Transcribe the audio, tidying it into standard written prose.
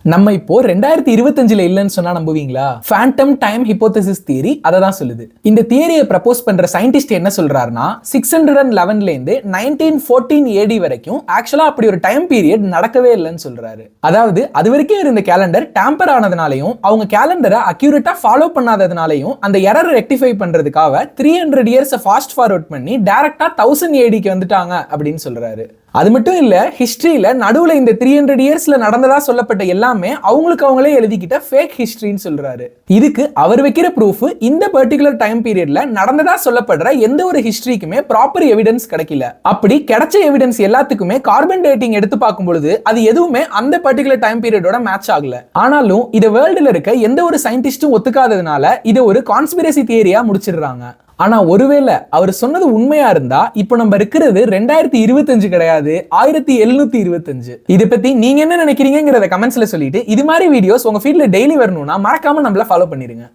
நம்ம இப்போ 2025ல இல்லன்னு சொன்னா நம்புவீங்களா? ஃபேண்டம் டைம் ஹைப்போதசிஸ் தியரி அதை தான் சொல்லுது. இந்த தியரியை ப்ரப்போஸ் பண்ற சயின்டிஸ்ட் என்ன சொல்றாருன்னா 611ல இருந்து 1914 AD வரைக்கும் ஆக்சுவலா அப்படி ஒரு டைம் பீரியட் நடக்கவே இல்லைன்னு சொல்றாரு. அதாவது அது வரைக்கும் இருந்த கேலண்டர் டேம்பர் ஆனதுனாலையும் அவங்க கேலண்டரை அக்யூரேட்டா ஃபாலோ பண்ணாததுனாலையும் அந்த எரர் ரெக்டிஃபை பண்றதுக்காக 300 இயர்ஸ் ஃபாஸ்ட் ஃபார்வர்ட் பண்ணி டைரக்டா 1000 ADக்கு வந்துட்டாங்க அப்படின்னு சொல்றாரு. அது மட்டும் இல்ல, ஹிஸ்டரியில நடுவுல இந்த 300 இயர்ஸ்ல நடந்ததா சொல்லப்பட்ட எல்லாமே அவங்களுக்கு அவங்களே எழுதிக்கிட்ட ஃபேக் ஹிஸ்டரின்னு சொல்றாரு. இதுக்கு அவர் வைக்கிற ப்ரூஃப் இந்த பர்டிகுலர் டைம் பீரியட்ல நடந்ததா சொல்லப்படுற எந்த ஒரு ஹிஸ்டரிக்குமே ப்ராப்பர் எவிடன்ஸ் கிடைக்கல. அப்படி கிடைச்ச எவிடன்ஸ் எல்லாத்துக்குமே கார்பன் டேட்டிங் எடுத்து பார்க்கும் பொழுது அது எதுவுமே அந்த பர்டிகுலர் டைம் பீரியடோட மேட்ச் ஆகல. ஆனாலும் இதை வேர்ல்டுல இருக்க எந்த ஒரு சயின்டிஸ்டும் ஒத்துக்காததுனால இதை ஒரு கான்ஸ்பிரசி தியரியா முடிச்சிடுறாங்க. ஆனா ஒருவேளை அவர் சொன்னது உண்மையா இருந்தா இப்போ நம்ம இருக்கிறது 2025 கிடையாது, 1725. இதை பத்தி நீங்க என்ன நினைக்கிறீங்கிறத கமெண்ட்ஸ்ல சொல்லிட்டு இது மாதிரி வீடியோஸ் உங்க ஃபீல்ட்ல டெய்லி வரணும்னா மறக்காம நம்மள ஃபாலோ பண்ணிருங்க.